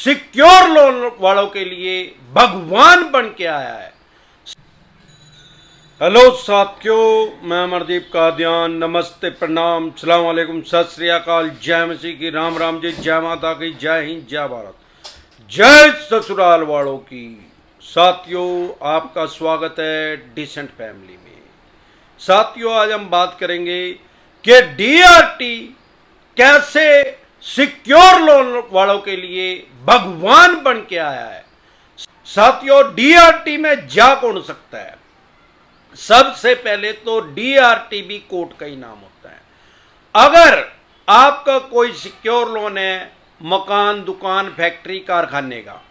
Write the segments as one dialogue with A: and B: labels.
A: Secure loan वालों के लिए भगवान बन के आया है। हेलो साथियों, मैं अमरदीप कादियान। नमस्ते, प्रणाम, सलाम वालेकुम, सत श्री अकाल, जय मसीह की, राम राम जी, जय माता की, जय हिंद, जय भारत, जय ससुराल वालों की। साथियों, आपका स्वागत है डिसेंट फैमिली में। साथियों, आज हम बात करेंगे कि डीआरटी कैसे सिक्योर लोन वालों के लिए भगवान बन के आया है। साथियों, डीआरटी में जा कौन सकता है? सबसे पहले तो डीआरटी कोड का ही नाम होता है। अगर आपका कोई सिक्योर लोन है मकान, दुकान, फैक्ट्री, कारखाने का,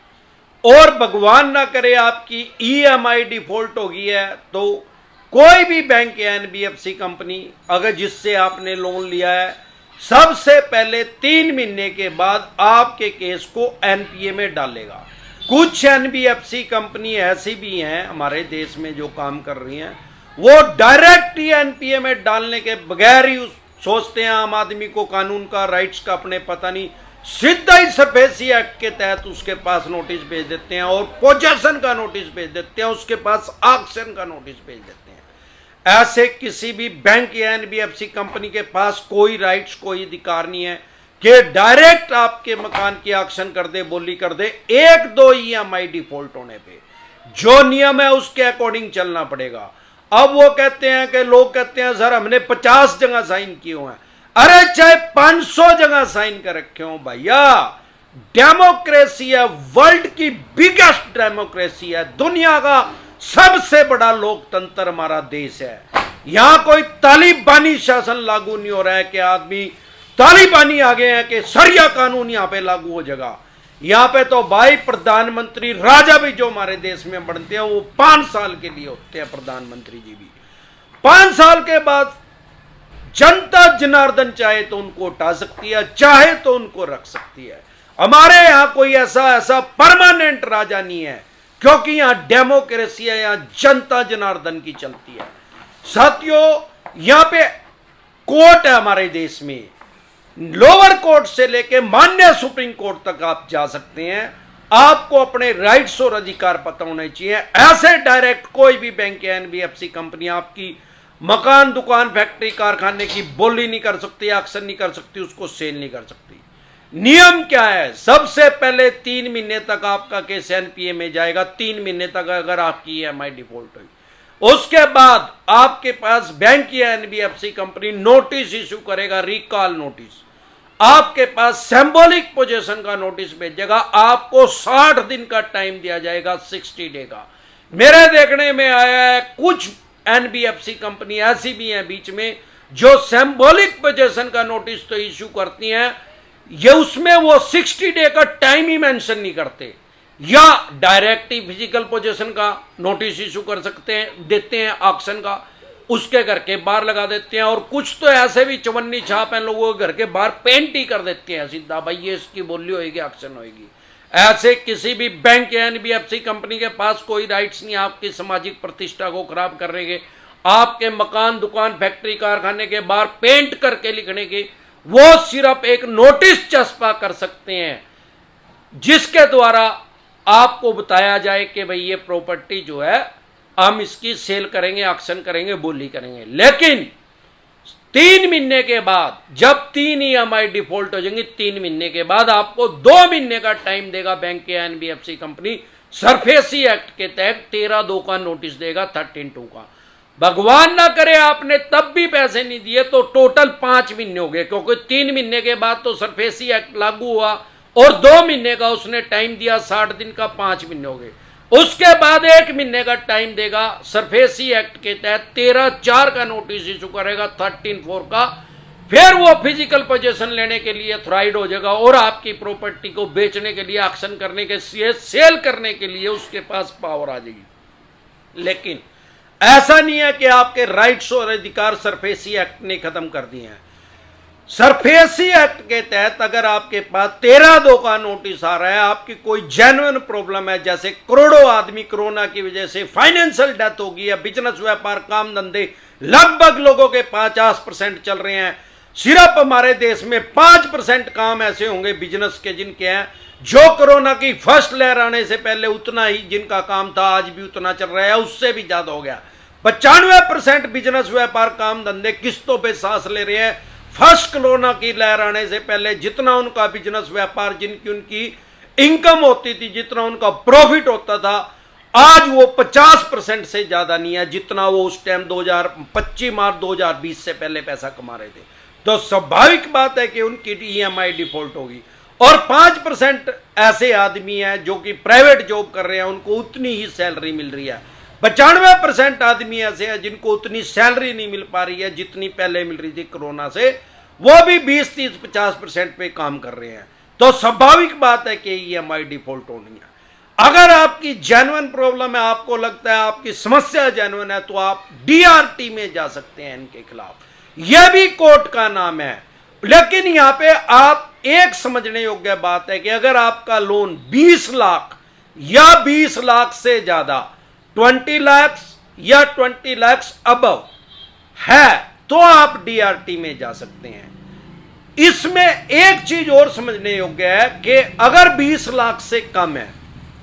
A: और भगवान ना करे आपकी ईएमआई डिफॉल्ट हो गई है, तो कोई भी बैंक या एनबीएफसी कंपनी अगर जिससे आपने लोन लिया है, सबसे पहले 3 महीने के बाद आपके केस को एनपीए में डालेगा। कुछ एनबीएफसी कंपनी ऐसी भी हैं हमारे देश में जो काम कर रही हैं, वो डायरेक्ट ही एनपीए में डालने के बगैर ही सोचते हैं आम आदमी को कानून का, राइट्स का अपने पता नहीं, सीधा ही सरफेसी एक्ट के तहत उसके पास नोटिस भेज देते हैं और पोजेशन का नोटिस भेज देते हैं, उसके पास ऑक्शन का नोटिस भेज देते हैं। ऐसे किसी भी बैंक या एनबीएफसी कंपनी के पास कोई राइट्स, कोई अधिकार नहीं है कि डायरेक्ट आपके मकान की ऑक्शन कर दे, बोली कर दे। 1-2 ईएमआई डिफॉल्ट होने पे जो नियम है उसके अकॉर्डिंग चलना पड़ेगा। अब वो कहते हैं कि लोग कहते हैं सर हमने 50 जगह साइन किए हुए हैं। अरे चाहे 500 जगह साइन कर रखे हो भैया, डेमोक्रेसी है, वर्ल्ड की बिगेस्ट डेमोक्रेसी है, दुनिया का सबसे बड़ा लोकतंत्र हमारा देश है। यहां कोई तालिबानी शासन लागू नहीं हो रहा है कि आदमी तालिबानी आ गए हैं कि सरिया कानून यहां पे लागू हो जाएगा। यहां पे तो भाई प्रधानमंत्री, राजा भी जो हमारे देश में बनते हैं वो 5 साल के लिए होते हैं। प्रधानमंत्री जी भी 5 साल के बाद जनता जनार्दन चाहे तो उनको उठा सकती है, चाहे तो उनको रख सकती है। हमारे यहां कोई ऐसा परमानेंट राजा नहीं है, क्योंकि यहां डेमोक्रेसी है, यहां जनता जनार्दन की चलती है। साथियों, यहां पे कोर्ट है हमारे देश में, लोअर कोर्ट से लेके माननीय सुप्रीम कोर्ट तक आप जा सकते हैं। आपको अपने राइट्स और अधिकार पता होने चाहिए। ऐसे डायरेक्ट कोई भी बैंक या एनबीएफसी कंपनी आपकी मकान, दुकान, फैक्ट्री, कारखाने की बोली नहीं कर सकती, ऑक्शन नहीं कर सकती, उसको सेल नहीं कर सकती। नियम क्या है? सबसे पहले 3 महीने तक आपका केस एनपीए में जाएगा। 3 महीने तक अगर आपकी ईएमआई डिफॉल्ट हुई, उसके बाद आपके पास बैंक या एनबीएफसी कंपनी नोटिस इशू करेगा, रिकॉल नोटिस। आपके पास सिंबॉलिक पोजीशन का नोटिस भेजेगा। आपको 60 दिन का टाइम दिया जाएगा, 60 डे का। मेरे देखने में आया है कुछ एनबीएफसी कंपनी ऐसी भी हैं बीच में जो सिंबॉलिक पोजीशन का नोटिस तो इशू करती हैं, ये उसमें वो 60 डे का टाइम ही मेंशन नहीं करते, या डायरेक्ट ही फिजिकल पोजीशन का नोटिस इशू कर सकते हैं, देते हैं ऑक्शन का, उसके घर के बाहर लगा देते हैं। और कुछ तो ऐसे भी चवन्नी छाप हैं, लोगों के घर के बाहर पेंट ही कर देते हैं सीधा, भाई ये इसकी बोली होगी, ऑक्शन होगी। ऐसे किसी भी बैंक या एनबीएफसी कंपनी के पास कोई राइट्स नहीं आपकी सामाजिक प्रतिष्ठा को खराब करने के, आपके मकान, दुकान, फैक्ट्री, कारखाने के बाहर पेंट करके लिखने के। वो सिर्फ एक नोटिस चस्पा कर सकते हैं जिसके द्वारा आपको बताया जाए कि भाई ये प्रॉपर्टी जो है हम इसकी सेल करेंगे, ऑक्शन करेंगे, बोली करेंगे। लेकिन 3 महीने के बाद जब 3 ईएमआई डिफॉल्ट हो जाएंगे, 3 महीने के बाद आपको 2 महीने का टाइम देगा बैंक या एनबीएफसी कंपनी, सरफेसी एक्ट के तहत 13(2) का नोटिस देगा, 13(2) का। भगवान ना करे आपने तब भी पैसे नहीं दिए तो टोटल 5 महीने हो गए, क्योंकि 3 महीने के बाद तो सरफेसी एक्ट लागू हुआ और 2 महीने का उसने टाइम दिया, 60 दिन का 5 महीने हो गए। उसके बाद 1 महीने का टाइम देगा, सरफेसी एक्ट के तहत 13(4) का नोटिस इशू करेगा, 13(4) का। फिर वो फिजिकल पोजीशन लेने के लिए ऑथराइज्ड हो जाएगा और आपकी प्रॉपर्टी को बेचने के लिए, ऑक्शन करने के लिए, सेल करने के लिए उसके पास पावर आ जाएगी। लेकिन ऐसा नहीं है कि आपके राइट्स और अधिकार सरफेसी एक्ट ने खत्म कर दिए हैं। सरफेसी एक्ट के तहत अगर आपके पास 13(2) का नोटिस आ रहा है, आपकी कोई जेन्युइन प्रॉब्लम है, जैसे करोड़ों आदमी कोरोना की वजह से फाइनेंशियल डेथ हो गई है, बिजनेस, व्यापार, काम धंधे लगभग लोगों के 50% चल रहे हैं, सिर्फ हमारे देश में 5% काम ऐसे होंगे बिजनेस के जिनके हैं जो कोरोना की फर्स्ट लहर आने से पहले उतना ही जिनका काम था आज भी उतना चल रहा है, उससे भी ज्यादा हो गया। 95% बिजनेस व्यापार काम धंधे किस्तों पे सांस ले रहे हैं। फर्स्ट कोरोना की लहर आने से पहले जितना उनका बिजनेस व्यापार, जिनकी उनकी इनकम होती थी, जितना उनका प्रॉफिट होता था, आज वो 50% से ज्यादा नहीं है जितना वो उस टाइम 25 मार्च 2020 से पहले पैसा कमा रहे थे। तो स्वाभाविक बात है कि उनकी ईएमआई डिफॉल्ट होगी। और 5% ऐसे आदमी हैं जो कि प्राइवेट जॉब कर रहे हैं, उनको उतनी ही सैलरी मिल रही है। 95% आदमी ऐसे हैं जिनको उतनी सैलरी नहीं मिल पा रही है जितनी पहले मिल रही थी कोरोना से, वो भी 20, 30, 50% पे काम कर रहे हैं। तो स्वाभाविक बात है कि ईएमआई डिफॉल्ट होनी है। अगर आपकी जेन्युइन प्रॉब्लम है, आपको लगता है आपकी समस्या जेन्युइन है, तो आप डीआरटी में जा सकते हैं इनके खिलाफ। यह भी कोर्ट का नाम है। लेकिन यहां पे आप एक समझने योग्य बात है कि अगर आपका लोन 20 लाख या 20 लाख से ज्यादा, 20 लाख या 20 लाख अबव है, तो आप डीआरटी में जा सकते हैं। इसमें एक चीज और समझने योग्य है कि अगर 20 लाख से कम है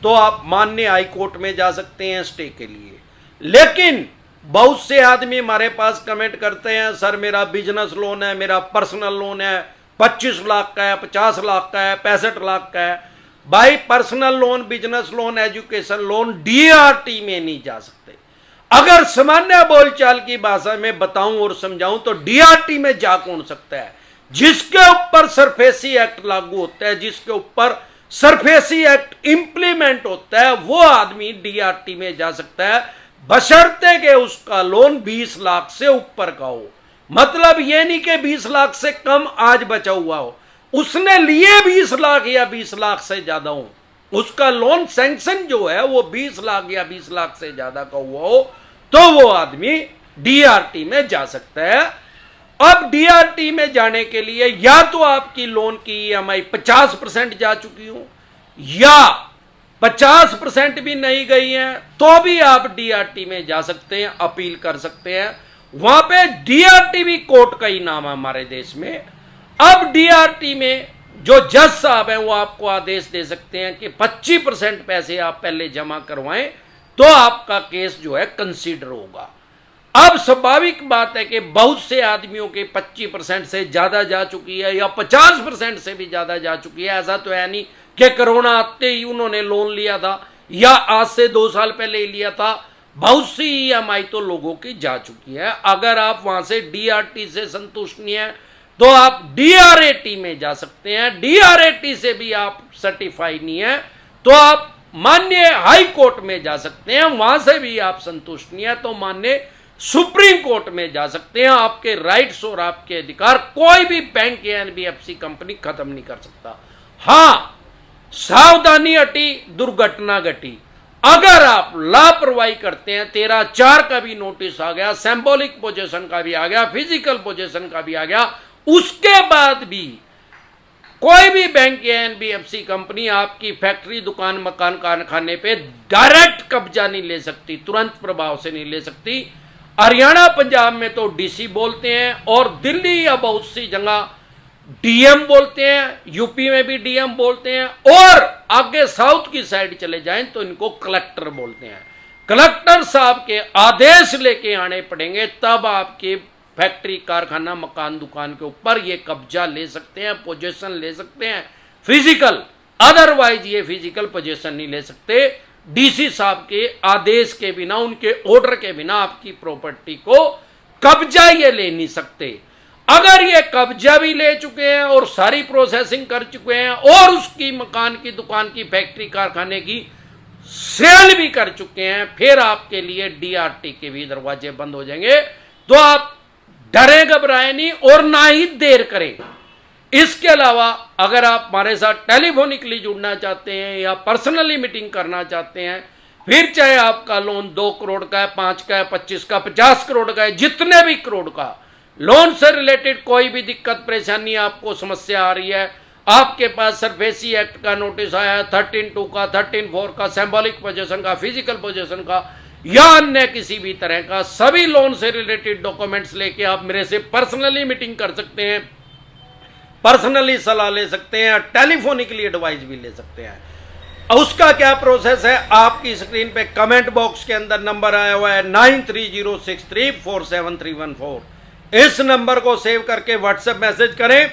A: तो आप माननीय हाई कोर्ट में जा सकते हैं स्टे के लिए। लेकिन बहुत से आदमी हमारे पास कमेंट करते हैं, सर मेरा बिजनेस लोन है, मेरा पर्सनल लोन है, 25 लाख का है, 50 लाख का है, 65 लाख का है। भाई personal loan, business loan, education loan DRT में नहीं जा सकते। अगर सामान्य बोलचाल की भाषा में बताऊं और समझाऊं तो डीआरटी में जा कौन सकता है? जिसके ऊपर सरफेसी एक्ट लागू होता है, जिसके ऊपर सरफेसी एक्ट इंप्लीमेंट होता है, वो आदमी डीआरटी में जा सकता है, बशर्ते कि उसका लोन 20 लाख से ऊपर का हो। मतलब ये नहीं कि 20 लाख से कम आज बचा हुआ हो, उसने लिए 20 लाख या 20 लाख से ज्यादा हो, उसका लोन सैंक्शन जो है वो 20 लाख या 20 लाख से ज्यादा का हुआ हो, तो वो आदमी डीआरटी में जा सकता है। अब डीआरटी में जाने के लिए या तो आपकी लोन की ईएमआई 50% जा चुकी हो, या 50% भी नहीं गई है, तो भी आप डीआरटी में जा सकते हैं, अपील कर सकते हैं। वहां पे डीआरटी भी कोर्ट का ही नाम है हमारे देश में। अब डीआरटी में जो जज साहब हैं वो आपको आदेश दे सकते हैं कि 25% पैसे आप पहले जमा करवाएं तो आपका केस जो है कंसीडर होगा। अब स्वाभाविक बात है कि बहुत से आदमियों के 25% से ज्यादा जा चुकी है या 50% से भी ज्यादा जा चुकी है। ऐसा तो है नहीं कि कोरोना आते ही उन्होंने लोन लिया था या आज से 2 साल पहले ही लिया था। बहुत सी ईएमआई तो लोगों की जा चुकी है। अगर आप वहां से डीआरटी से संतुष्ट नहीं है तो आप डीआरएटी में जा सकते हैं। डीआरएटी से भी आप सर्टिफाई नहीं है तो आप माननीय हाई कोर्ट में जा सकते हैं। वहां से भी आप संतुष्ट नहीं है तो माननीय सुप्रीम कोर्ट में जा सकते हैं। आपके राइट्स और आपके अधिकार कोई भी बैंक या एनबीएफसी कंपनी खत्म नहीं कर सकता। हां, सावधानी हटी, दुर्घटना घटी। अगर आप लापरवाही करते हैं, 13/4 का भी नोटिस आ गया, सिंबॉलिक पोजीशन का भी आ गया, फिजिकल पोजीशन का भी आ गया, उसके बाद भी कोई भी बैंक या एनबीएफसी कंपनी आपकी फैक्ट्री, दुकान, मकान, कारखाने पे डायरेक्ट कब्जा नहीं ले सकती, तुरंत प्रभाव से नहीं ले सकती। हरियाणा, पंजाब में तो डीसी बोलते हैं और दिल्ली या बहुत सी जगह डीएम बोलते हैं, यूपी में भी डीएम बोलते हैं, और आगे साउथ की साइड चले जाएं तो इनको कलेक्टर बोलते हैं। कलेक्टर साहब के आदेश लेके आने पड़ेंगे तब आपके फैक्ट्री, कारखाना, मकान, दुकान के ऊपर ये कब्जा ले सकते हैं, पोजीशन ले सकते हैं फिजिकल। अदरवाइज ये फिजिकल पोजीशन नहीं ले सकते। डीसी साहब के आदेश के बिना, उनके ऑर्डर के बिना आपकी प्रॉपर्टी को कब्जा ये ले नहीं सकते। अगर ये कब्जा भी ले चुके हैं और सारी प्रोसेसिंग कर चुके हैं और उसकी मकान की, दुकान की, फैक्ट्री, कारखाने की सेल भी कर चुके हैं, फिर आपके लिए डीआरटी के भी दरवाजे बंद हो जाएंगे। तो आप डरे, घबराए नहीं और ना ही देर करें। इसके अलावा अगर आप हमारे साथ टेलीफोनिकली जुड़ना चाहते हैं या पर्सनली मीटिंग करना चाहते हैं, फिर चाहे आपका लोन 2 करोड़ का है, 5 का है, 25 का, 50 करोड़ का है, जितने भी करोड़ का लोन से रिलेटेड कोई भी दिक्कत, परेशानी, आपको समस्या आ रही है, आपके पास सरफेसी एक्ट का नोटिस आया है, 13(2) का, 13(4) का, सिंबॉलिक पोजीशन का, फिजिकल पोजीशन का या अन्य किसी भी तरह का, सभी लोन से रिलेटेड डॉक्यूमेंट्स लेके आप मेरे से पर्सनली मीटिंग कर सकते हैं। पर्सनली सलाह ले सकते हैं, टेलीफोनिकली एडवाइस भी ले सकते हैं। उसका क्या प्रोसेस है, आपकी स्क्रीन पे कमेंट बॉक्स के अंदर नंबर आया हुआ है 9306347314। इस नंबर को सेव करके व्हाट्सएप मैसेज करें,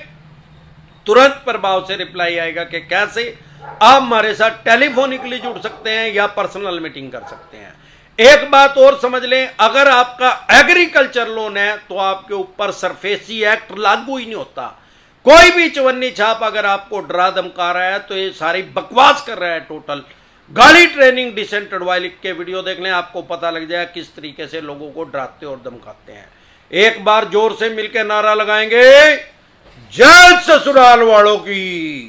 A: तुरंत प्रभाव से रिप्लाई आएगा कि कैसे आप हमारे साथ टेलीफोनिकली जुड़ सकते हैं या पर्सनल मीटिंग कर सकते हैं। एक बात और समझ लें, अगर आपका एग्रीकल्चर लोन है तो आपके ऊपर सरफेसी एक्ट लागू ही नहीं होता। कोई भी चवन्नी छाप अगर आपको डरा धमका रहा है तो ये सारी बकवास कर रहा है टोटल। गाड़ी ट्रेनिंग डिसेंट एडवाइस लिख के वीडियो देख लें, आपको पता लग जाएगा किस तरीके से लोगों को डराते और धमकाते हैं। एक बार जोर से मिलकर नारा लगाएंगे, जय ससुराल वालों की।